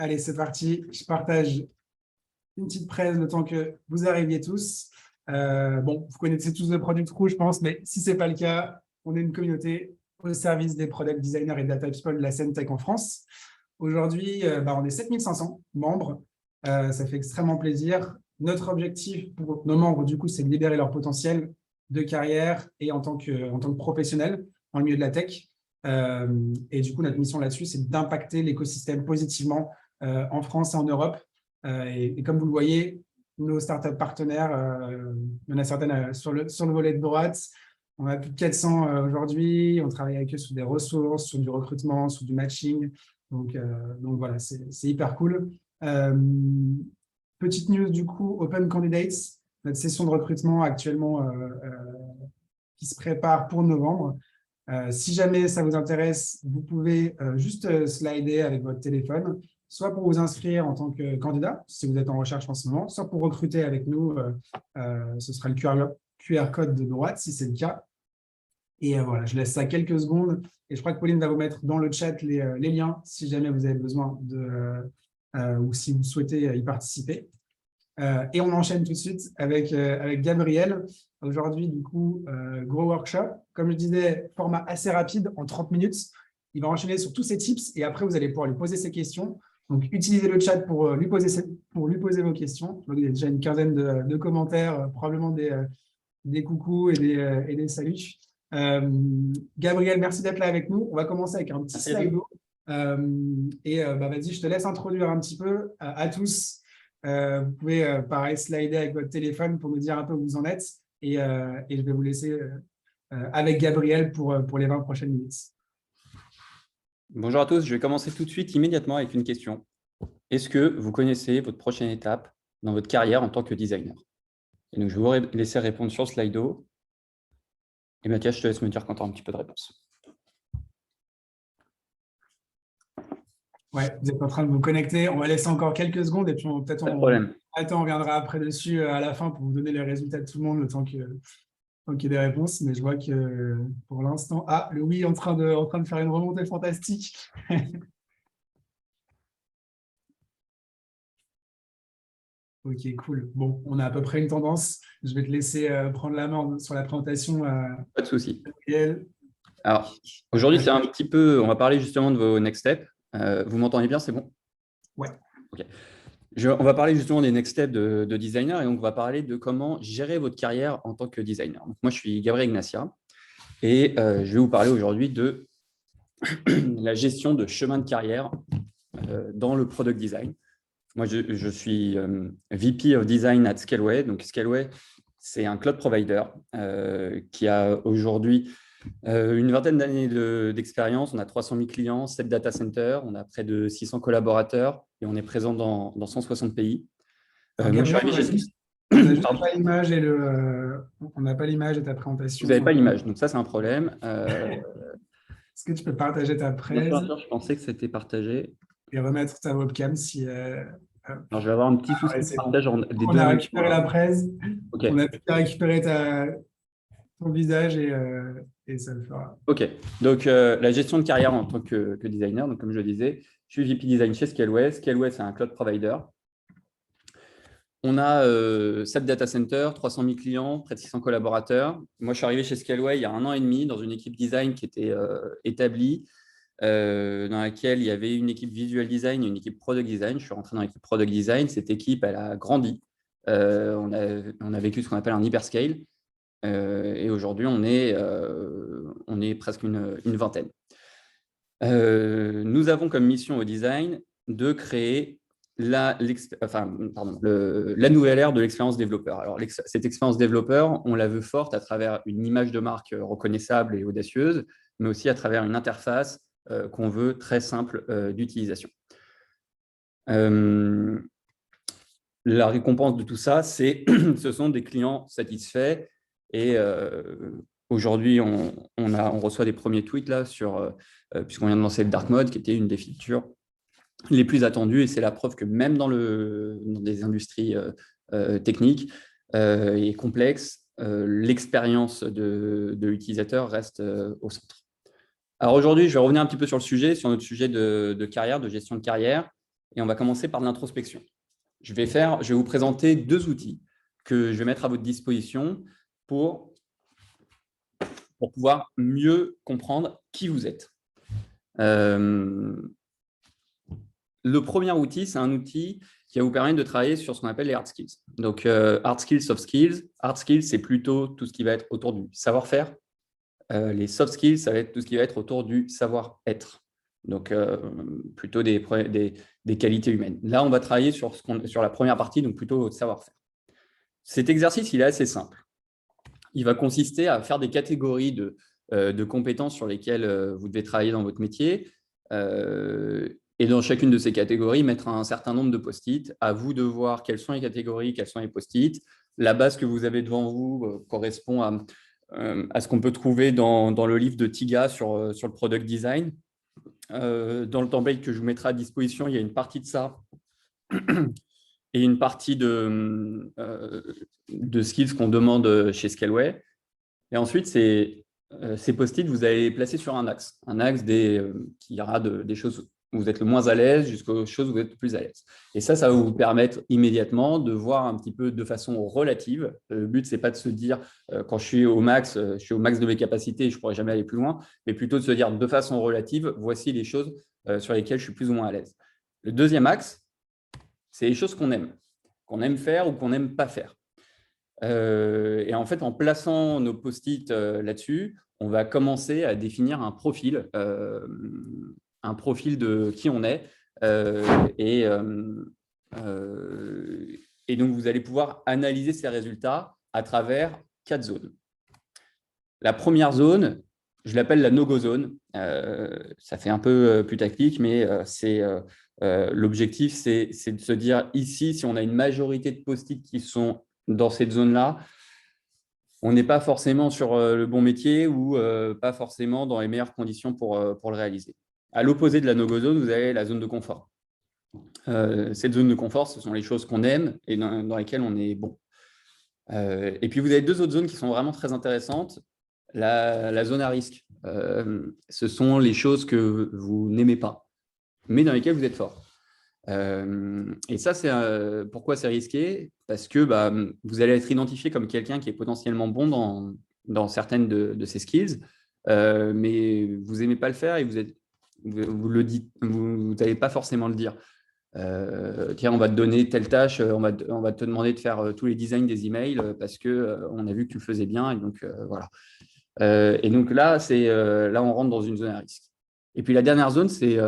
Allez, c'est parti. Je partage une petite presse le temps que vous arriviez tous. Bon, vous connaissez tous le Product Crew, je pense, mais si ce n'est pas le cas, on est une communauté au service des product designers et data people de la scène tech en France. Aujourd'hui, on est 7500 membres. Ça fait extrêmement plaisir. Notre objectif pour nos membres, du coup, c'est de libérer leur potentiel de carrière et en tant que professionnel dans le milieu de la tech. Et du coup, notre mission là-dessus, c'est d'impacter l'écosystème positivement en France et en Europe. Et comme vous le voyez, nos startups partenaires, il y en a certaines sur le volet de droite. On a plus de 400 aujourd'hui. On travaille avec eux sur des ressources, sur du recrutement, sur du matching. Donc voilà, c'est hyper cool. Petite news du coup, Open Candidates, notre session de recrutement actuellement qui se prépare pour novembre. Si jamais ça vous intéresse, vous pouvez juste slider avec votre téléphone, soit pour vous inscrire en tant que candidat, si vous êtes en recherche en ce moment, soit pour recruter avec nous. Ce sera le QR code de droite, si c'est le cas. Et voilà, je laisse ça quelques secondes. Et je crois que Pauline va vous mettre dans le chat les liens, si jamais vous avez besoin ou si vous souhaitez y participer. Et on enchaîne tout de suite avec Gabriel. Aujourd'hui, du coup, gros workshop. Comme je disais, format assez rapide, en 30 minutes. Il va enchaîner sur tous ses tips et après, vous allez pouvoir lui poser ses questions. Donc, utilisez le chat pour lui poser vos questions. Il y a déjà une quinzaine de commentaires, probablement des coucous et des saluts. Gabriel, merci d'être là avec nous. On va commencer avec un petit slide. Vas-y, je te laisse introduire un petit peu à tous. Vous pouvez, pareil, slider avec votre téléphone pour nous dire un peu où vous en êtes. Et je vais vous laisser avec Gabriel pour les 20 prochaines minutes. Bonjour à tous, je vais commencer tout de suite immédiatement avec une question. Est-ce que vous connaissez votre prochaine étape dans votre carrière en tant que designer? Et donc, je vais vous laisser répondre sur Slido. Et Mathias, je te laisse me dire quand tu as un petit peu de réponse. Ouais, vous êtes en train de vous connecter. On va laisser encore quelques secondes et puis peut-être on reviendra après dessus à la fin pour vous donner les résultats de tout le monde le temps qu'il y ait des réponses. Mais je vois que pour l'instant, le oui est en train de faire une remontée fantastique. Ok, cool. Bon, on a à peu près une tendance. Je vais te laisser prendre la main sur la présentation. Pas de souci. Alors, aujourd'hui, c'est un petit peu, on va parler justement de vos next steps. Vous m'entendez bien, c'est bon? Ouais. Ok. On va parler justement des next steps de designer et donc on va parler de comment gérer votre carrière en tant que designer. Donc, moi, je suis Gabriel Ignacia et je vais vous parler aujourd'hui de la gestion de chemin de carrière dans le product design. Moi, je suis VP of Design at Scaleway. Donc, Scaleway, c'est un cloud provider qui a aujourd'hui une vingtaine d'années d'expérience. On a 300 000 clients, 7 data centers, on a près de 600 collaborateurs et on est présent dans 160 pays. On n'a pas l'image on n'a pas l'image de ta présentation. Vous n'avez pas l'image, donc ça, c'est un problème. Est-ce que tu peux partager ta presse? Bien sûr, je pensais que c'était partagé. Et remettre ta webcam si… Alors, je vais avoir un petit souci de partage des deux. On a récupéré la presse. Okay. On a pu récupérer ton visage et ça le fera. OK. Donc, la gestion de carrière en tant que designer, donc, comme je le disais, je suis VP Design chez Scaleway. Scaleway, c'est un cloud provider. On a 7 data centers, 300 000 clients, près de 600 collaborateurs. Moi, je suis arrivé chez Scaleway il y a 1 an et demi dans une équipe design qui était établie, dans laquelle il y avait une équipe visual design et une équipe product design. Je suis rentré dans l'équipe product design. Cette équipe, elle a grandi. On a vécu ce qu'on appelle un hyperscale. Et aujourd'hui, on est presque une vingtaine. Nous avons comme mission au design de créer la nouvelle ère de l'expérience développeur. Alors, cette expérience développeur, on la veut forte à travers une image de marque reconnaissable et audacieuse, mais aussi à travers une interface qu'on veut très simple d'utilisation. La récompense de tout ça, ce sont des clients satisfaits. Et aujourd'hui, on reçoit des premiers tweets là puisqu'on vient de lancer le Dark Mode, qui était une des features les plus attendues. Et c'est la preuve que même dans des industries techniques et complexes, l'expérience de l'utilisateur reste au centre. Alors aujourd'hui, je vais revenir un petit peu sur notre sujet de carrière, de gestion de carrière. et on va commencer par de l'introspection. Je vais vous présenter 2 outils que je vais mettre à votre disposition pour pouvoir mieux comprendre qui vous êtes. Le premier outil, c'est un outil qui va vous permettre de travailler sur ce qu'on appelle les hard skills. Donc, hard skills, soft skills. Hard skills, c'est plutôt tout ce qui va être autour du savoir-faire. Les soft skills, ça va être tout ce qui va être autour du savoir-être. Donc, plutôt des qualités humaines. Là, on va travailler sur la première partie, donc plutôt le savoir-faire. Cet exercice, il est assez simple. Il va consister à faire des catégories de compétences sur lesquelles vous devez travailler dans votre métier. Et dans chacune de ces catégories, mettre un certain nombre de post-it. À vous de voir quelles sont les catégories, quels sont les post-it. La base que vous avez devant vous correspond à ce qu'on peut trouver dans le livre de Tiga sur le product design. Dans le template que je vous mettrai à disposition, il y a une partie de ça et une partie de skills qu'on demande chez Scaleway. Et ensuite, ces post-it, vous allez les placer sur un axe qui ira des choses où vous êtes le moins à l'aise jusqu'aux choses où vous êtes le plus à l'aise. Et ça va vous permettre immédiatement de voir un petit peu de façon relative. Le but, ce n'est pas de se dire, quand je suis au max de mes capacités, je ne pourrai jamais aller plus loin, mais plutôt de se dire de façon relative, voici les choses sur lesquelles je suis plus ou moins à l'aise. Le deuxième axe, c'est les choses qu'on aime faire ou qu'on n'aime pas faire. Et en fait, en plaçant nos post-it là-dessus, on va commencer à définir un profil de qui on est. Et donc, vous allez pouvoir analyser ces résultats à travers 4 zones. La première zone, je l'appelle la no-go zone. Ça fait un peu putaclic, mais l'objectif, c'est de se dire ici, si on a une majorité de post-it qui sont dans cette zone-là, on n'est pas forcément sur le bon métier ou pas forcément dans les meilleures conditions pour le réaliser. À l'opposé de la no-go zone, vous avez la zone de confort. Cette zone de confort, ce sont les choses qu'on aime et dans lesquelles on est bon. Et puis, vous avez 2 autres zones qui sont vraiment très intéressantes. La zone à risque, ce sont les choses que vous n'aimez pas, mais dans lesquelles vous êtes fort. Et ça, c'est pourquoi c'est risqué? Parce que vous allez être identifié comme quelqu'un qui est potentiellement bon dans certaines de ces skills, mais vous n'aimez pas le faire et vous le dites, vous n'allez pas forcément le dire. Tiens, on va te donner telle tâche, on va te demander de faire tous les designs des emails parce qu'on a vu que tu le faisais bien. Et donc, voilà. Et donc là, là, on rentre dans une zone à risque. Et puis, la dernière zone, c'est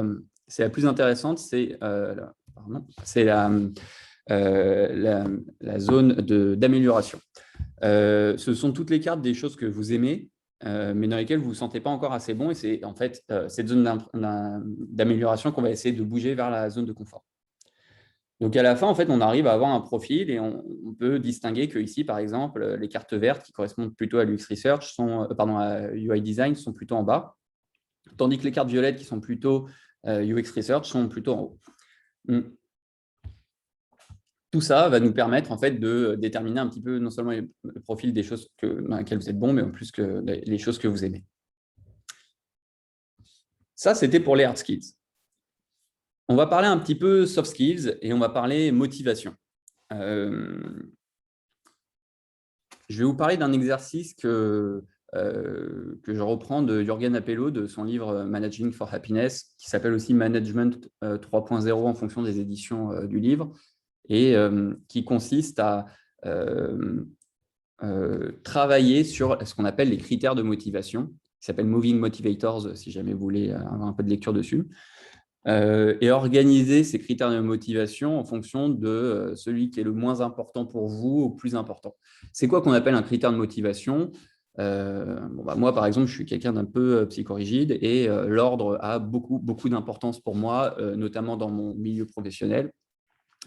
la plus intéressante, c'est la zone d'amélioration. Ce sont toutes les cartes des choses que vous aimez, mais dans lesquelles vous ne vous sentez pas encore assez bon. Et c'est en fait cette zone d'amélioration qu'on va essayer de bouger vers la zone de confort. Donc, à la fin, en fait, on arrive à avoir un profil et on peut distinguer que ici, par exemple, les cartes vertes qui correspondent plutôt à l'UX Research à UI Design sont plutôt en bas, tandis que les cartes violettes qui sont plutôt UX Research sont plutôt en haut. Tout ça va nous permettre en fait de déterminer un petit peu non seulement le profil des choses dans lesquelles vous êtes bon, mais en plus que les choses que vous aimez. Ça, c'était pour les hard skills. On va parler un petit peu soft skills et on va parler motivation. Je vais vous parler d'un exercice que je reprends de Jürgen Appelo, de son livre Managing for Happiness, qui s'appelle aussi Management 3.0 en fonction des éditions du livre, et qui consiste à travailler sur ce qu'on appelle les critères de motivation, qui s'appelle Moving Motivators, si jamais vous voulez avoir un peu de lecture dessus. Et organiser ces critères de motivation en fonction de celui qui est le moins important pour vous au plus important. C'est quoi qu'on appelle un critère de motivation? Moi, par exemple, je suis quelqu'un d'un peu psychorigide et l'ordre a beaucoup d'importance pour moi, notamment dans mon milieu professionnel.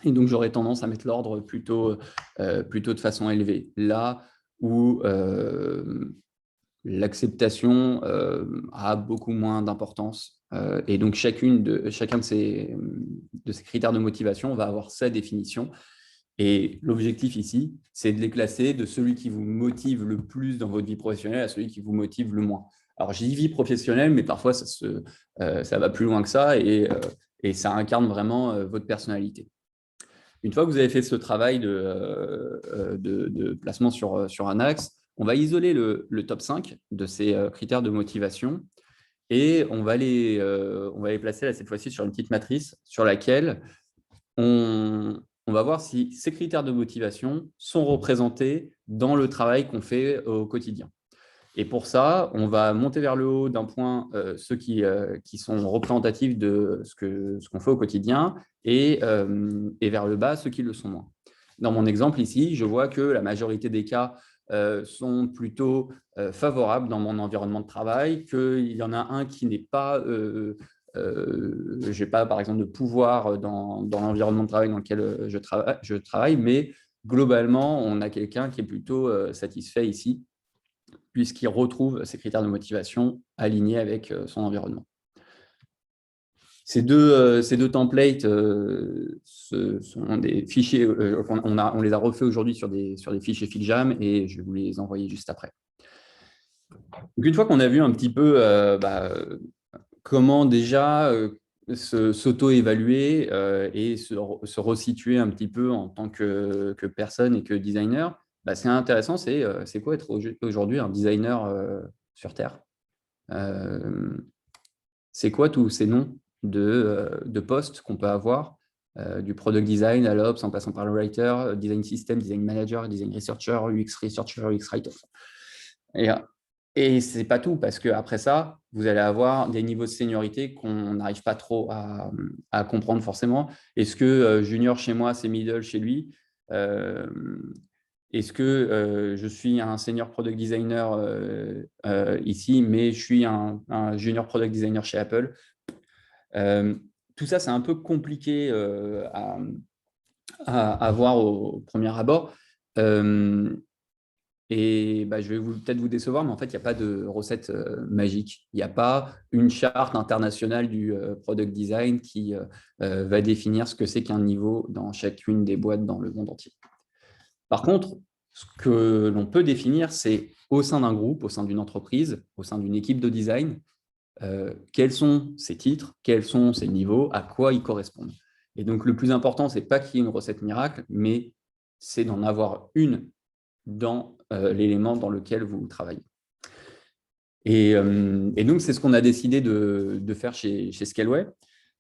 Et donc, j'aurais tendance à mettre l'ordre plutôt de façon élevée. Là où l'acceptation a beaucoup moins d'importance. Et donc, chacun de ces critères de motivation va avoir sa définition. Et l'objectif ici, c'est de les classer de celui qui vous motive le plus dans votre vie professionnelle à celui qui vous motive le moins. Alors, j'ai dit vie professionnelle, mais parfois, ça va plus loin que ça. Et et ça incarne vraiment votre personnalité. Une fois que vous avez fait ce travail de placement sur un axe, on va isoler le top 5 de ces critères de motivation et on va les placer là, cette fois-ci sur une petite matrice sur laquelle on va voir si ces critères de motivation sont représentés dans le travail qu'on fait au quotidien. Et pour ça, on va monter vers le haut d'un point ceux qui sont représentatifs de ce qu'on fait au quotidien et vers le bas ceux qui le sont moins. Dans mon exemple ici, je vois que la majorité des cas sont plutôt favorables dans mon environnement de travail, qu'il y en a un qui n'est pas… je n'ai pas, par exemple, de pouvoir dans l'environnement de travail dans lequel je travaille, mais globalement, on a quelqu'un qui est plutôt satisfait ici puisqu'il retrouve ses critères de motivation alignés avec son environnement. Ces deux templates sont des fichiers, on les a refaits aujourd'hui sur des fichiers FigJam et je vais vous les envoyer juste après. Donc, une fois qu'on a vu un petit peu comment déjà s'auto-évaluer et se resituer un petit peu en tant que personne et que designer, c'est intéressant, c'est quoi être aujourd'hui un designer sur Terre? C'est quoi tous ces noms de postes qu'on peut avoir, du product design à l'Ops, en passant par le writer, design system, design manager, design researcher, UX researcher, UX writer. Et ce n'est pas tout, parce qu'après ça, vous allez avoir des niveaux de seniorité qu'on n'arrive pas trop à comprendre forcément. Est-ce que junior chez moi, c'est middle chez lui? Est-ce que je suis un senior product designer ici, mais je suis un junior product designer chez Apple? Tout ça, c'est un peu compliqué à voir au premier abord. Et je vais peut-être vous décevoir, mais en fait, il n'y a pas de recette magique. Il n'y a pas une charte internationale du product design qui va définir ce que c'est qu'un niveau dans chacune des boîtes dans le monde entier. Par contre, ce que l'on peut définir, c'est au sein d'un groupe, au sein d'une entreprise, au sein d'une équipe de design, quels sont ces titres, quels sont ces niveaux, à quoi ils correspondent. Et donc, le plus important, ce n'est pas qu'il y ait une recette miracle, mais c'est d'en avoir une dans l'élément dans lequel vous travaillez. Et donc, c'est ce qu'on a décidé de faire chez Scaleway,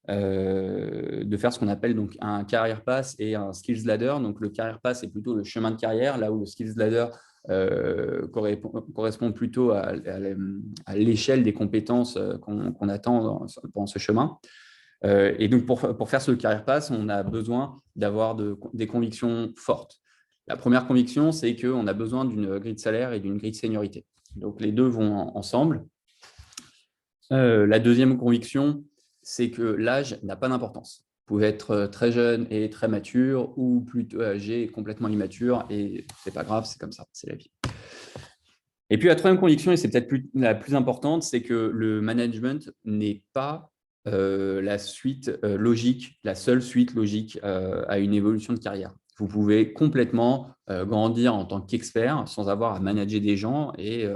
de faire ce qu'on appelle donc un career path et un skills ladder. Donc, le career path, c'est plutôt le chemin de carrière, là où le skills ladder correspond plutôt à l'échelle des compétences qu'on attend dans ce chemin. Et donc, pour faire ce career path, on a besoin d'avoir des convictions fortes. La première conviction, c'est qu'on a besoin d'une grille de salaire et d'une grille de seniorité. Donc, les deux vont ensemble. La deuxième conviction, c'est que l'âge n'a pas d'importance. Vous pouvez être très jeune et très mature ou plutôt âgé et complètement immature, et ce n'est pas grave, c'est comme ça, c'est la vie. Et puis, la troisième conviction, et c'est peut-être la plus importante, c'est que le management n'est pas la suite logique, la seule suite logique à une évolution de carrière. Vous pouvez complètement grandir en tant qu'expert sans avoir à manager des gens et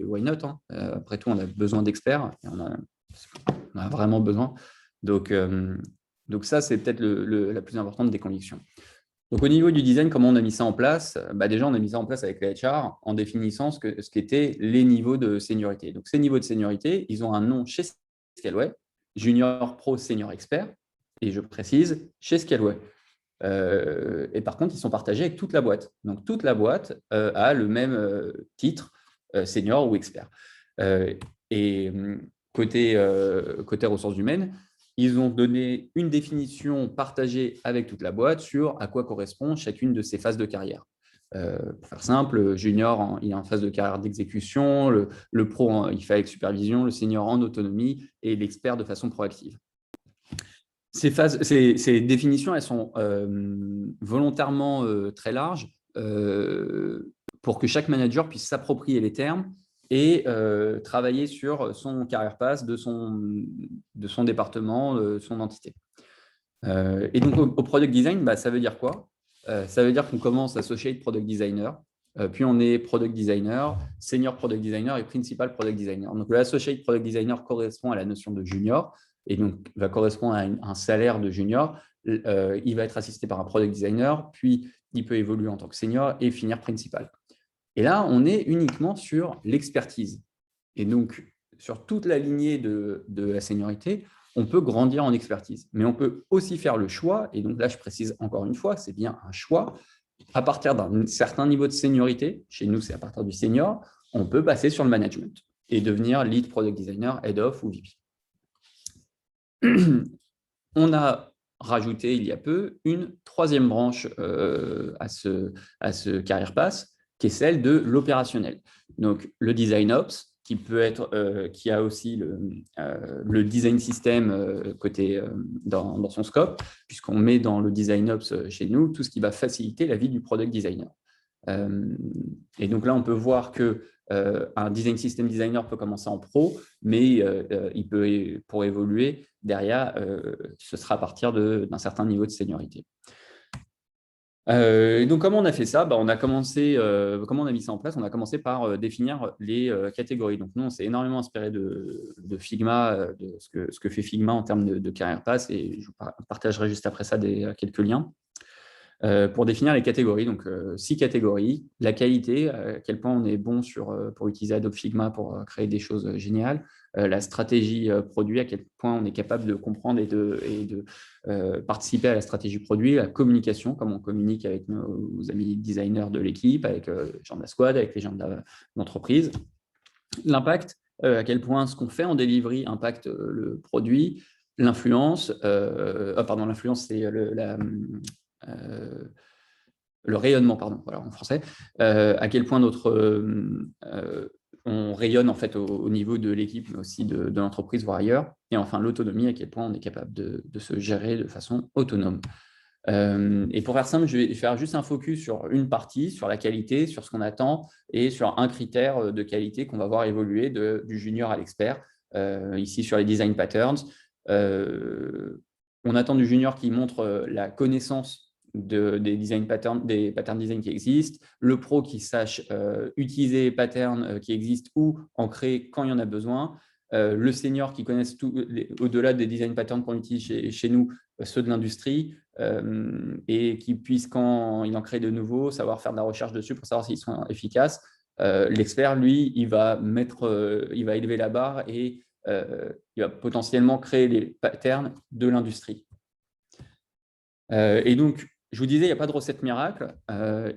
why not, hein. Après tout, on a besoin d'experts, on a vraiment besoin. Donc ça, c'est peut-être la plus importante des convictions. Donc, au niveau du design, comment on a mis ça en place? Déjà, on a mis ça en place avec la HR en définissant ce qu'étaient les niveaux de seniorité. Donc, ces niveaux de seniorité, ils ont un nom chez Scaleway, Junior, Pro, Senior, Expert, et je précise, chez Scaleway. Et par contre, ils sont partagés avec toute la boîte. Donc, toute la boîte a le même titre, Senior ou Expert. Et côté ressources humaines, ils ont donné une définition partagée avec toute la boîte sur à quoi correspond chacune de ces phases de carrière. Pour faire simple, junior, il est en phase de carrière d'exécution, le pro, il fait avec supervision, le senior en autonomie et l'expert de façon proactive. Ces définitions, elles sont volontairement très larges pour que chaque manager puisse s'approprier les termes et travailler sur son career path de son département, de son entité. Et donc, au product design, ça veut dire quoi? Ça veut dire qu'on commence associate product designer, puis on est product designer, senior product designer et principal product designer. Donc, le associate product designer correspond à la notion de junior. et donc va correspondre à un salaire de junior. Il va être assisté par un product designer, puis il peut évoluer en tant que senior et finir principal. Et là, on est uniquement sur l'expertise. Et donc, sur toute la lignée de la seniorité, on peut grandir en expertise. Mais on peut aussi faire le choix, et donc là, je précise encore une fois, c'est bien un choix. À partir d'un certain niveau de seniorité, chez nous, c'est à partir du senior, on peut passer sur le management et devenir lead product designer, head of ou VP. On a rajouté il y a peu une troisième branche à ce career path, qui est celle de l'opérationnel. Donc, le design ops, qui peut être, qui a aussi le design system côté dans son scope, puisqu'on met dans le design ops chez nous tout ce qui va faciliter la vie du product designer. Et donc là, on peut voir que un design system designer peut commencer en pro, mais il peut, pour évoluer, derrière, ce sera à partir d'un certain niveau de seniorité. Donc, comment on a fait ça? On a commencé, comment on a mis ça en place? On a commencé par définir les catégories. Donc, nous, on s'est énormément inspiré de Figma, de ce que fait Figma en termes de career path, et je vous partagerai juste après ça quelques liens. Pour définir les catégories, donc 6 catégories, la qualité, à quel point on est bon pour utiliser Adobe Figma pour créer des choses géniales, la stratégie produit, à quel point on est capable de comprendre et de participer à la stratégie produit, la communication, comment on communique avec nos amis designers de l'équipe, avec les gens de la squad, avec les gens de l'entreprise, l'impact, à quel point ce qu'on fait en delivery impacte le produit, l'influence, l'influence c'est le rayonnement, pardon, voilà, en français, à quel point on rayonne en fait au niveau de l'équipe, mais aussi de l'entreprise, voire ailleurs, et enfin l'autonomie, à quel point on est capable de se gérer de façon autonome. Et pour faire simple, je vais faire juste un focus sur une partie, sur la qualité, sur ce qu'on attend, et sur un critère de qualité qu'on va voir évoluer du junior à l'expert, ici sur les design patterns. On attend du junior qui montre la connaissance des design patterns, des patterns design qui existent, le pro qui sache utiliser les patterns qui existent ou en créer quand il y en a besoin, le senior qui connaisse au-delà des design patterns qu'on utilise chez nous, ceux de l'industrie, et qui puisse, quand il en crée de nouveaux, savoir faire de la recherche dessus pour savoir s'ils sont efficaces. L'expert, lui, il va élever la barre et il va potentiellement créer les patterns de l'industrie. Et donc, je vous disais, il n'y a pas de recette miracle.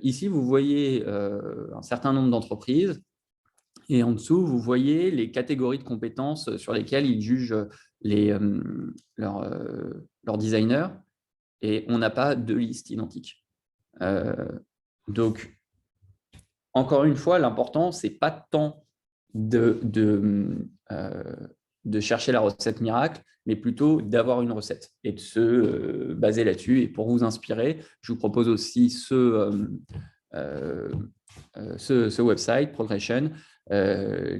Ici, vous voyez un certain nombre d'entreprises et en dessous, vous voyez les catégories de compétences sur lesquelles ils jugent leurs designers, et on n'a pas de liste identique. Donc, encore une fois, l'important, ce n'est pas tant de chercher la recette miracle, mais plutôt d'avoir une recette et de se baser là-dessus. Et pour vous inspirer, je vous propose aussi ce website, Progression,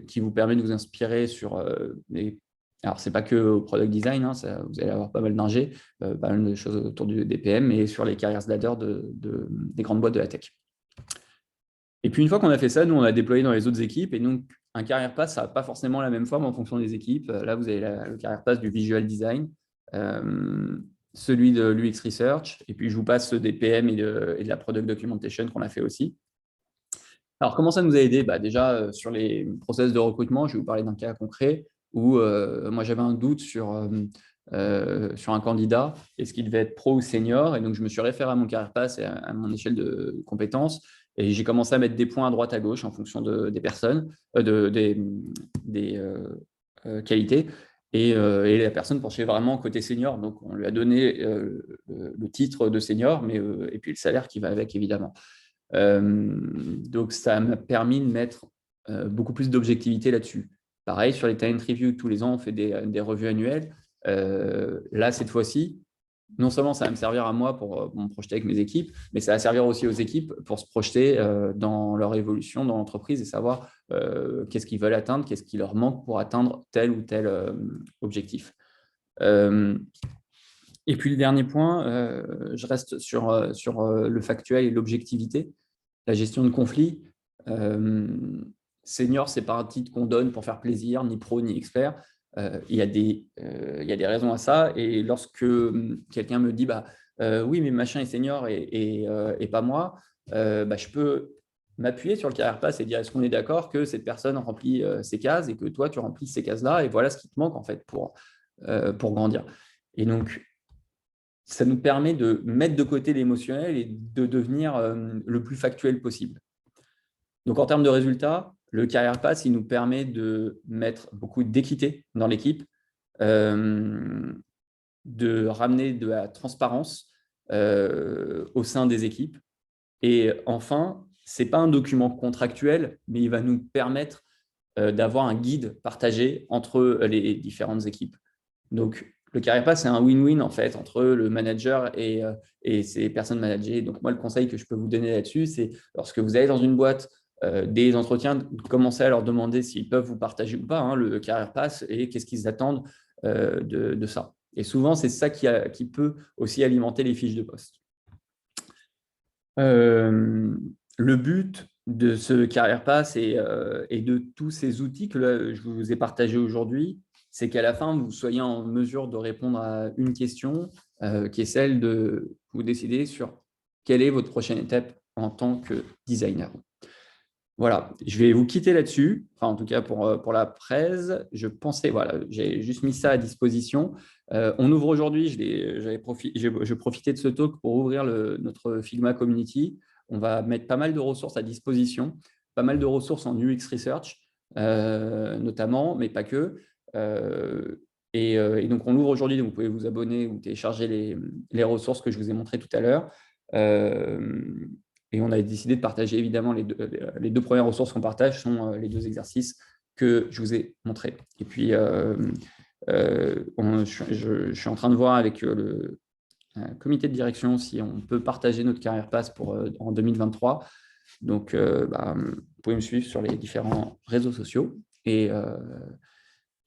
qui vous permet de vous inspirer sur alors, ce n'est pas que au product design, hein, vous allez avoir pas mal d'ingé, pas mal de choses autour du DPM, et sur les careers ladder des grandes boîtes de la tech. Et puis, une fois qu'on a fait ça, nous, on a déployé dans les autres équipes. Et donc, un career path, ça n'a pas forcément la même forme en fonction des équipes. Là, vous avez le career path du visual design, celui de l'UX research, et puis je vous passe ceux des PM et de la product documentation qu'on a fait aussi. Alors, comment ça nous a aidé? Déjà, sur les process de recrutement, je vais vous parler d'un cas concret où moi, j'avais un doute sur un candidat, est-ce qu'il devait être pro ou senior? Et donc, je me suis référé à mon career path et à mon échelle de compétences. Et j'ai commencé à mettre des points à droite, à gauche en fonction des personnes, des qualités. Et la personne penchait vraiment côté senior. Donc, on lui a donné le titre de senior, et puis le salaire qui va avec, évidemment. Donc, ça m'a permis de mettre beaucoup plus d'objectivité là-dessus. Pareil, sur les talent reviews, tous les ans, on fait des revues annuelles. Là, cette fois-ci, non seulement ça va me servir à moi pour me projeter avec mes équipes, mais ça va servir aussi aux équipes pour se projeter dans leur évolution dans l'entreprise et savoir qu'est-ce qu'ils veulent atteindre, qu'est-ce qui leur manque pour atteindre tel ou tel objectif. Et puis le dernier point, je reste sur le factuel et l'objectivité, la gestion de conflits. Senior, ce n'est pas un titre qu'on donne pour faire plaisir, ni pro, ni expert. il y a des raisons à ça. Et lorsque quelqu'un me dit oui, mais machin est senior et pas moi, je peux m'appuyer sur le carrière pass et dire est-ce qu'on est d'accord que cette personne remplit ces cases et que toi, tu remplis ces cases-là et voilà ce qui te manque en fait pour grandir. Et donc, ça nous permet de mettre de côté l'émotionnel et de devenir le plus factuel possible. Donc, en termes de résultats, le Career Pass, il nous permet de mettre beaucoup d'équité dans l'équipe, de ramener de la transparence au sein des équipes. Et enfin, ce n'est pas un document contractuel, mais il va nous permettre d'avoir un guide partagé entre les différentes équipes. Donc, le Career Pass, c'est un win-win en fait entre le manager et ses personnes managées. Donc, moi, le conseil que je peux vous donner là-dessus, c'est lorsque vous allez dans une boîte, des entretiens, commencez à leur demander s'ils peuvent vous partager ou pas le Career Pass et qu'est-ce qu'ils attendent de ça. Et souvent, c'est ça qui peut aussi alimenter les fiches de poste. Le but de ce Career Pass et de tous ces outils que je vous ai partagés aujourd'hui, c'est qu'à la fin, vous soyez en mesure de répondre à une question qui est celle de vous décider sur quelle est votre prochaine étape en tant que designer. Voilà, je vais vous quitter là-dessus, enfin en tout cas pour la presse. Je pensais, voilà, j'ai juste mis ça à disposition. On ouvre aujourd'hui, je profitais de ce talk pour ouvrir notre Figma Community. On va mettre pas mal de ressources à disposition, pas mal de ressources en UX Research notamment, mais pas que. Et donc on l'ouvre aujourd'hui, donc vous pouvez vous abonner ou télécharger les ressources que je vous ai montrées tout à l'heure. Et on a décidé de partager évidemment les deux premières ressources qu'on partage sont les 2 exercices que je vous ai montrés. Et puis, je suis en train de voir avec le comité de direction si on peut partager notre Career Pass en 2023. Donc, vous pouvez me suivre sur les différents réseaux sociaux. Et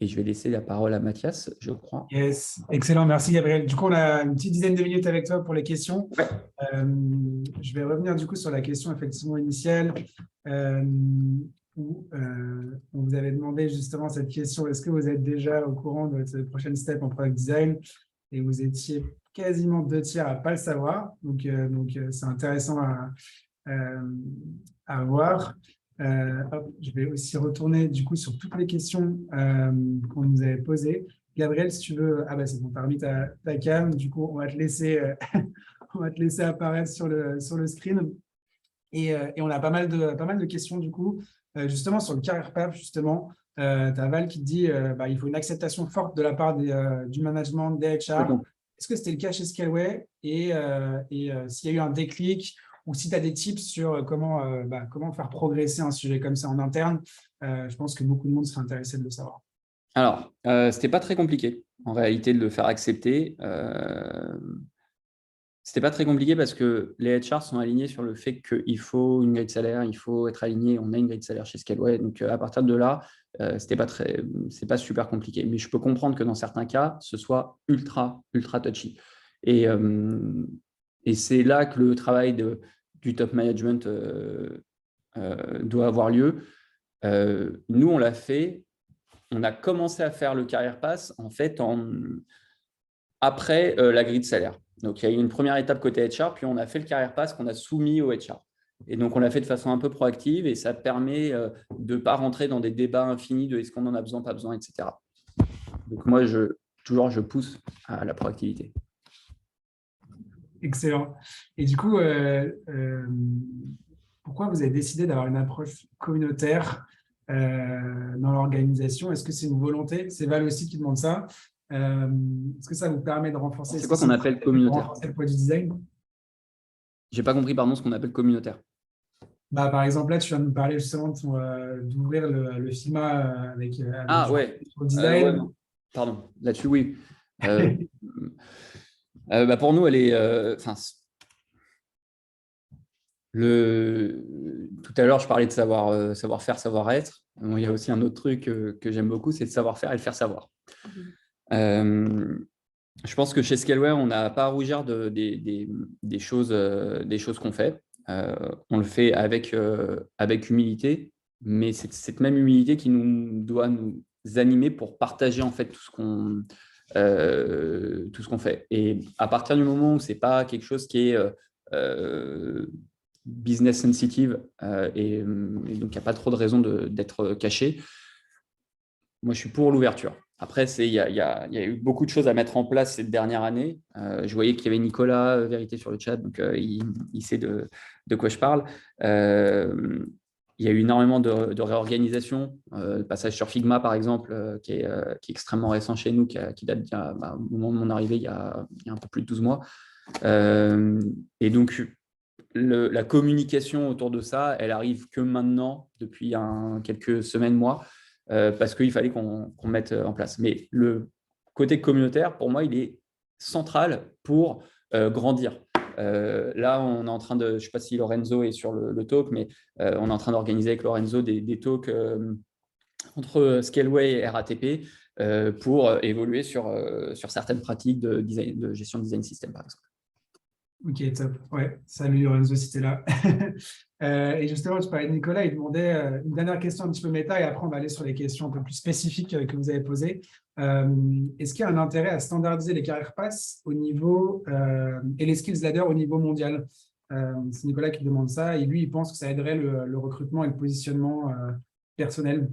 je vais laisser la parole à Mathias, je crois. Yes, excellent, merci Gabriel. Du coup, on a une petite dizaine de minutes avec toi pour les questions. Ouais. Je vais revenir du coup sur la question effectivement initiale où on vous avait demandé justement cette question, est-ce que vous êtes déjà au courant de votre prochaine step en product design? Et vous étiez quasiment 2/3 à ne pas le savoir. Donc c'est intéressant à voir. Je vais aussi retourner du coup sur toutes les questions qu'on nous avait posées. Gabriel, si tu veux, c'est bon, tu as remis ta cam, du coup, on va te laisser, on va te laisser apparaître sur le screen. Et on a pas mal de questions du coup, justement sur le Career Path, justement. Tu as Val qui te dit il faut une acceptation forte de la part du management, des HR. Est-ce que c'était le cas chez Scaleway et s'il y a eu un déclic ou si tu as des tips sur comment faire progresser un sujet comme ça en interne, je pense que beaucoup de monde serait intéressé de le savoir. Alors, c'était pas très compliqué en réalité de le faire accepter. C'était pas très compliqué parce que les HR sont alignés sur le fait qu'il faut une grille de salaire, il faut être aligné. On a une grille de salaire chez Scaleway, donc à partir de là, c'est pas super compliqué. Mais je peux comprendre que dans certains cas, ce soit ultra touchy. Et c'est là que le travail du top management doit avoir lieu. Nous, on l'a fait. On a commencé à faire le Career Pass en fait après la grille de salaire. Donc, il y a eu une première étape côté HR, puis on a fait le Career Pass qu'on a soumis au HR. Et donc, on l'a fait de façon un peu proactive et ça permet de ne pas rentrer dans des débats infinis de est-ce qu'on en a besoin, pas besoin, etc. Donc, moi, je pousse à la proactivité. Excellent. Et du coup, pourquoi vous avez décidé d'avoir une approche communautaire dans l'organisation? Est-ce que c'est une volonté? C'est Val aussi qui demande ça. Est-ce que ça vous permet de renforcer C'est quoi qu'on appelle communautaire? le poids du design? Je n'ai pas compris, pardon, ce qu'on appelle communautaire. Par exemple, là, tu viens de nous parler justement d'ouvrir le Figma avec ouais. le design. Pardon, là-dessus, oui. Pour nous, elle est. Tout à l'heure, je parlais de savoir-faire, savoir-être. Il y a aussi un autre truc que j'aime beaucoup, c'est le savoir-faire et le faire savoir. Je pense que chez Scaleway, on n'a pas à rougir des choses qu'on fait. On le fait avec humilité, mais c'est cette même humilité qui doit nous animés pour partager en fait tout ce qu'on fait. Et à partir du moment où ce n'est pas quelque chose qui est business sensitive et donc il n'y a pas trop de raison d'être caché, moi je suis pour l'ouverture. Après, il y a eu beaucoup de choses à mettre en place cette dernière année. Je voyais qu'il y avait Nicolas Vérité sur le chat, donc il sait de quoi je parle. Il y a eu énormément de réorganisation. Le passage sur Figma, par exemple, qui est extrêmement récent chez nous, qui date au moment de mon arrivée, il y a un peu plus de 12 mois. Et donc, la communication autour de ça, elle arrive que maintenant, depuis quelques semaines, mois, parce qu'il fallait qu'on mette en place. Mais le côté communautaire, pour moi, il est central pour grandir. Là, on est en train de, je ne sais pas si Lorenzo est sur le talk, mais on est en train d'organiser avec Lorenzo des talks entre Scaleway et RATP pour évoluer sur certaines pratiques de gestion de design system, par exemple. Ok, top. Ouais, salut Lorenzo si tu es là. Et justement, tu parlais de Nicolas, il demandait une dernière question un petit peu méta et après on va aller sur les questions un peu plus spécifiques que vous avez posées. Est-ce qu'il y a un intérêt à standardiser les carrières pass au niveau et les skills ladder au niveau mondial? C'est Nicolas qui demande ça et lui, il pense que ça aiderait le recrutement et le positionnement personnel.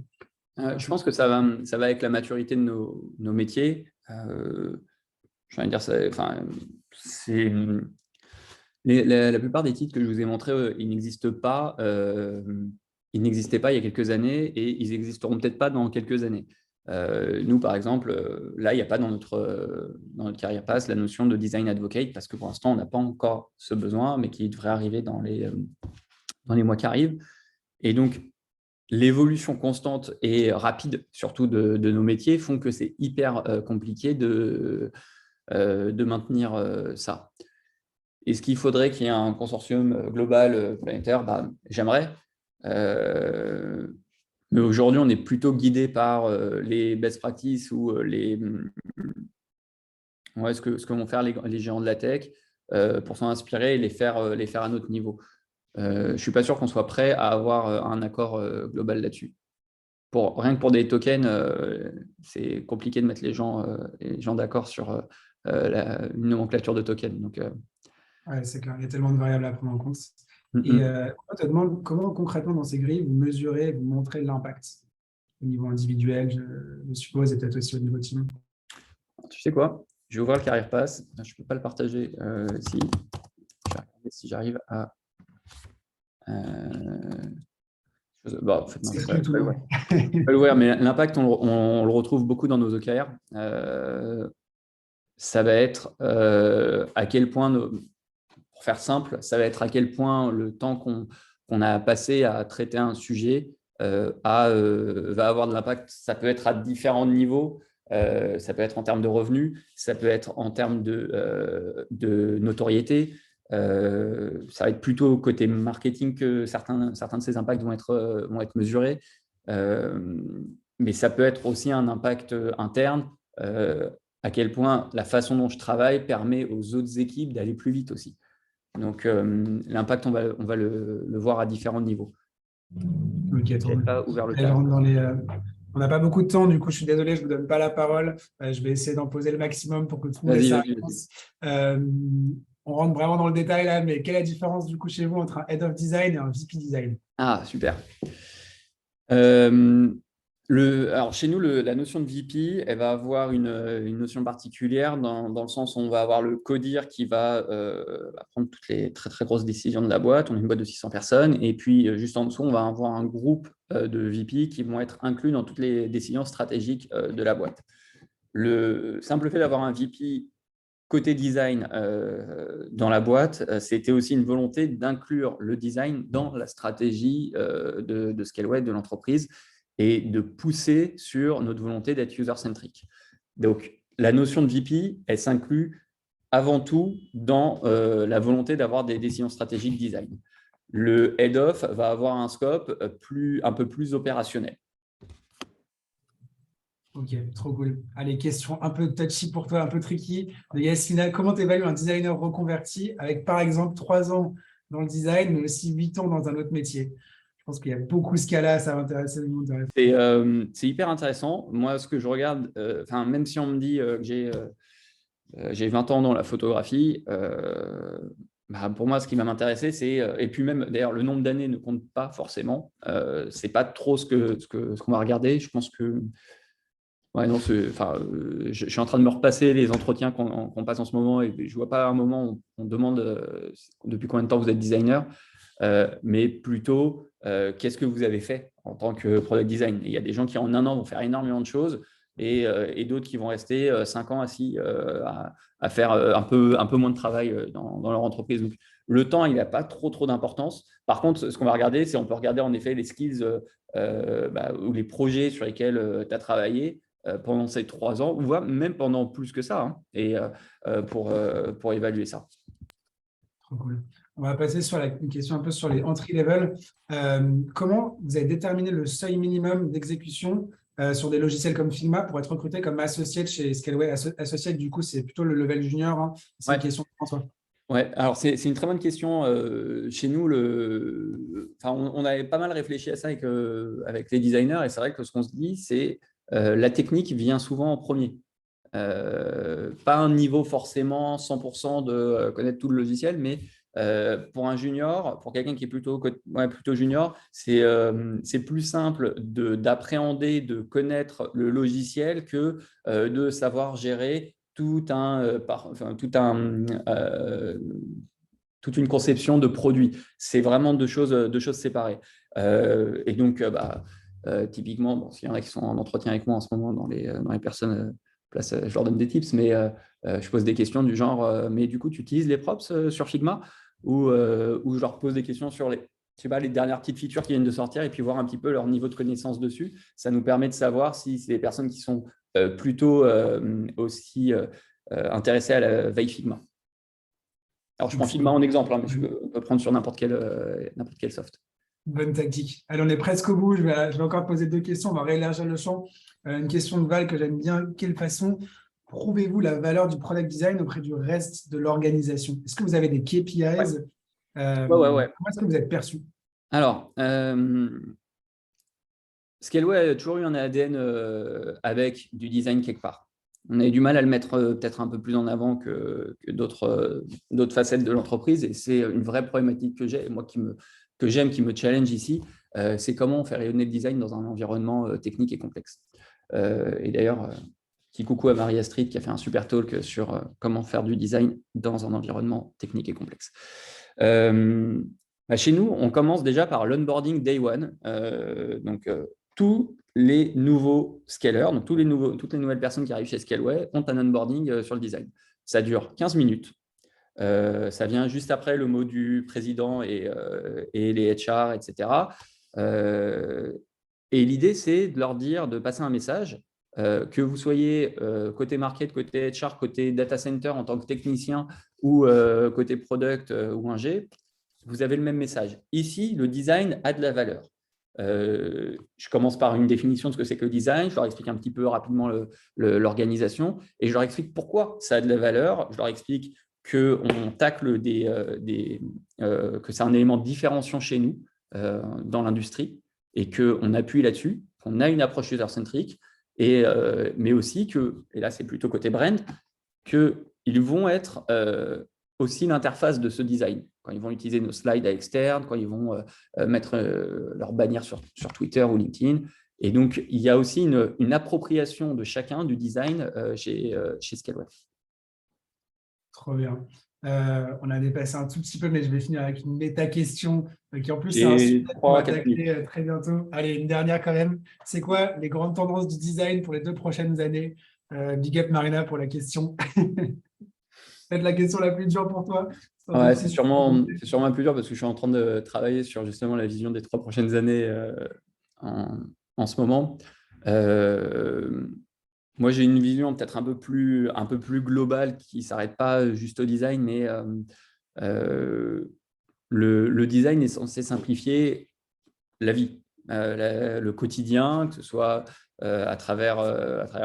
Je pense que ça va avec la maturité de nos métiers. Je vais dire, la plupart des titres que je vous ai montrés, ils n'existent pas. Ils n'existaient pas il y a quelques années et ils n'existeront peut-être pas dans quelques années. Nous, par exemple, là, il n'y a pas dans notre carrière pass la notion de design advocate parce que pour l'instant, on n'a pas encore ce besoin, mais qui devrait arriver dans les mois qui arrivent. Et donc, l'évolution constante et rapide, surtout de nos métiers, font que c'est hyper compliqué de maintenir ça. Est-ce qu'il faudrait qu'il y ait un consortium global planétaire? J'aimerais. Mais aujourd'hui, on est plutôt guidé par les best practices ou ce que vont faire les géants de la tech pour s'en inspirer et les faire à notre niveau. Je ne suis pas sûr qu'on soit prêt à avoir un accord global là-dessus. Rien que pour des tokens, c'est compliqué de mettre les gens d'accord sur une nomenclature de tokens. Donc, ouais, c'est clair, il y a tellement de variables à prendre en compte. Et on te demande comment concrètement dans ces grilles vous mesurez, vous montrez l'impact au niveau individuel, je suppose, et peut-être aussi au niveau team. Tu sais quoi? Je vais ouvrir le Career Pass. Je ne peux pas le partager si j'arrive à. En fait, non, je ne peux pas l'ouvrir, mais l'impact, on le retrouve beaucoup dans nos OKR. Ça va être à quel point, pour faire simple, ça va être à quel point le temps qu'on a passé à traiter un sujet va avoir de l'impact. Ça peut être à différents niveaux. Ça peut être en termes de revenus, ça peut être en termes de notoriété. Ça va être plutôt côté marketing que certains de ces impacts vont être mesurés. Mais ça peut être aussi un impact interne. À quel point la façon dont je travaille permet aux autres équipes d'aller plus vite aussi. Donc, l'impact, on va le voir à différents niveaux. Ok, je n'ai pas ouvert le cas. On n'a pas beaucoup de temps, du coup, je suis désolé, je ne vous donne pas la parole. Je vais essayer d'en poser le maximum pour que tout le monde ait sa réponse. On rentre vraiment dans le détail là, mais quelle est la différence du coup chez vous entre un Head of Design et un VP Design? Ah, super. Alors chez nous, la notion de VP, elle va avoir une notion particulière dans le sens où on va avoir le codir qui va prendre toutes les très, très grosses décisions de la boîte. On est une boîte de 600 personnes. Et puis, juste en dessous, on va avoir un groupe de VP qui vont être inclus dans toutes les décisions stratégiques de la boîte. Le simple fait d'avoir un VP côté design dans la boîte, c'était aussi une volonté d'inclure le design dans la stratégie de Scaleway, de l'entreprise, et de pousser sur notre volonté d'être user-centric. Donc, la notion de VP, elle s'inclut avant tout dans la volonté d'avoir des décisions stratégiques design. Le head-off va avoir un scope un peu plus opérationnel. Ok, trop cool. Allez, question un peu touchy pour toi, un peu tricky. De Yasmina, comment tu évalues un designer reconverti avec, par exemple, 3 ans dans le design, mais aussi 8 ans dans un autre métier? Je pense qu'il y a beaucoup ce cas-là, ça va intéresser le monde. C'est hyper intéressant. Moi, ce que je regarde, même si on me dit que j'ai 20 ans dans la photographie, pour moi, ce qui va m'intéresser, c'est, et puis même d'ailleurs, le nombre d'années ne compte pas forcément. C'est pas trop ce qu'on va regarder. Je pense que ouais, non, je suis en train de me repasser les entretiens qu'on passe en ce moment et je vois pas un moment où on demande depuis combien de temps vous êtes designer, mais plutôt qu'est-ce que vous avez fait en tant que product design. Et il y a des gens qui en un an vont faire énormément de choses et d'autres qui vont rester 5 ans assis à faire un peu moins de travail dans leur entreprise. Donc, le temps, il n'a pas trop d'importance. Par contre, ce qu'on va regarder, c'est on peut regarder en effet les skills ou les projets sur lesquels tu as travaillé pendant ces 3 ans, ou même pendant plus que ça, hein, et pour évaluer ça. Trop cool. On va passer sur une question un peu sur les entry level. Comment vous avez déterminé le seuil minimum d'exécution sur des logiciels comme Figma pour être recruté comme associate chez Scaleway? Associate, du coup, c'est plutôt le level junior, hein. C'est Ouais. une question de François. Ouais, alors c'est une très bonne question. Chez nous, on avait pas mal réfléchi à ça avec les designers, et c'est vrai que ce qu'on se dit, c'est la technique vient souvent en premier. Pas un niveau forcément 100% de connaître tout le logiciel, mais pour un junior, pour quelqu'un qui est plutôt junior, c'est plus simple d'appréhender, de connaître le logiciel que de savoir gérer toute une conception de produit. C'est vraiment deux choses séparées. Et donc, typiquement, s'il y en a qui sont en entretien avec moi en ce moment dans les personnes, je leur donne des tips, mais je pose des questions du genre, mais du coup, tu utilises les props sur Figma ou je leur pose des questions sur les dernières petites features qui viennent de sortir et puis voir un petit peu leur niveau de connaissance dessus. Ça nous permet de savoir si c'est des personnes qui sont plutôt aussi intéressées à la veille Figma. Alors, je prends Figma en exemple, hein, mais on peut prendre sur n'importe quel soft. Bonne tactique. Allez, on est presque au bout. Je vais encore poser 2 questions. On va réélargir le champ. Une question de Val que j'aime bien. Quelle façon prouvez-vous la valeur du product design auprès du reste de l'organisation? Est-ce que vous avez des KPIs? Ouais. Comment est-ce que vous êtes perçu? Alors, Scaleway a toujours eu un ADN avec du design quelque part. On a eu du mal à le mettre peut-être un peu plus en avant que d'autres facettes de l'entreprise, et c'est une vraie problématique que j'ai, moi que j'aime, qui me challenge ici, c'est comment on fait rayonner le design dans un environnement technique et complexe. Et d'ailleurs, petit coucou à Marie Astrid qui a fait un super talk sur comment faire du design dans un environnement technique et complexe. Chez nous, on commence déjà par l'onboarding day one. Tous les nouveaux scalers, donc toutes les nouvelles personnes qui arrivent chez Scaleway ont un onboarding sur le design. Ça dure 15 minutes. Ça vient juste après le mot du président et les HR, etc. Et l'idée, c'est de leur dire, de passer un message, que vous soyez côté market, côté HR, côté data center en tant que technicien ou côté product ou ingé, vous avez le même message. Ici, le design a de la valeur. Je commence par une définition de ce que c'est que le design, je leur explique un petit peu rapidement l'organisation et je leur explique pourquoi ça a de la valeur. Je leur explique qu'on tacle que c'est un élément de différenciation chez nous dans l'industrie et qu'on appuie là-dessus, qu'on a une approche user-centrique, mais aussi que, et là c'est plutôt côté brand, qu'ils vont être aussi l'interface de ce design. Quand ils vont utiliser nos slides à externe, quand ils vont mettre leur bannière sur Twitter ou LinkedIn. Et donc, il y a aussi une appropriation de chacun du design chez Scaleway. Trop bien. On a dépassé un tout petit peu, mais je vais finir avec une méta-question qui, en plus, c'est un Et sujet qu'on va 3-4 minutes. tacler très bientôt. Allez, une dernière quand même. C'est quoi les grandes tendances du design pour les 2 prochaines années? Big up Marina pour la question. Peut-être la question la plus dure pour toi. Ouais, c'est sûrement plus dur parce que je suis en train de travailler sur justement la vision des 3 prochaines années en ce moment. Moi, j'ai une vision peut-être un peu plus globale qui ne s'arrête pas juste au design, mais le design est censé simplifier la vie, le quotidien, que ce soit à travers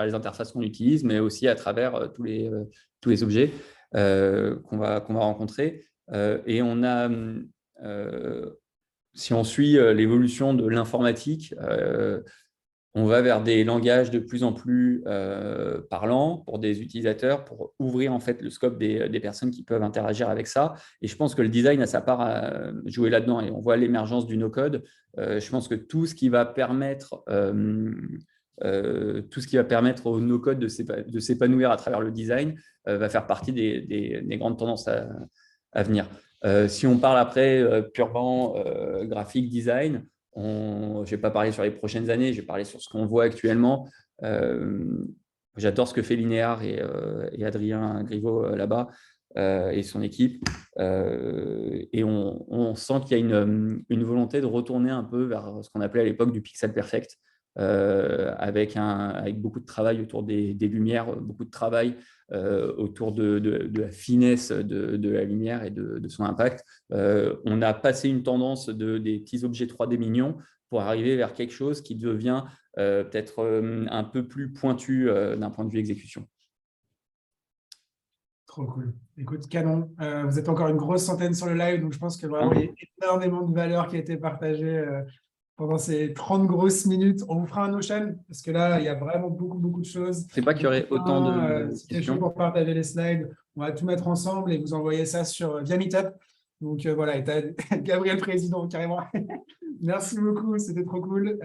les interfaces qu'on utilise, mais aussi à travers tous les objets qu'on va rencontrer. Et on a si on suit l'évolution de l'informatique, on va vers des langages de plus en plus parlants pour des utilisateurs, pour ouvrir en fait le scope des personnes qui peuvent interagir avec ça. Et je pense que le design a sa part à jouer là-dedans. Et on voit l'émergence du no-code. Je pense que tout ce qui va permettre au no-code de s'épanouir à travers le design va faire partie des grandes tendances à venir. Si on parle après purement graphique design, je ne vais pas parler sur les prochaines années, je vais parler sur ce qu'on voit actuellement. J'adore ce que fait Linear et Adrien Griveau là-bas et son équipe. Et on sent qu'il y a une volonté de retourner un peu vers ce qu'on appelait à l'époque du pixel perfect, avec beaucoup de travail autour des lumières, beaucoup de travail autour de la finesse de la lumière et de son impact. On a passé une tendance des petits objets 3D mignons pour arriver vers quelque chose qui devient peut-être un peu plus pointu d'un point de vue exécution. Trop cool. Écoute, canon. Vous êtes encore une grosse centaine sur le live, donc je pense que vraiment, il y a énormément de valeur qui a été partagée pendant ces 30 grosses minutes. On vous fera un Notion, parce que là, il y a vraiment beaucoup de choses. C'est pas qu'il y aurait autant de si t'es chaud pour partager les slides, on va tout mettre ensemble et vous envoyer ça via Meetup. Donc voilà, et tu as Gabriel Président carrément. Merci beaucoup, c'était trop cool.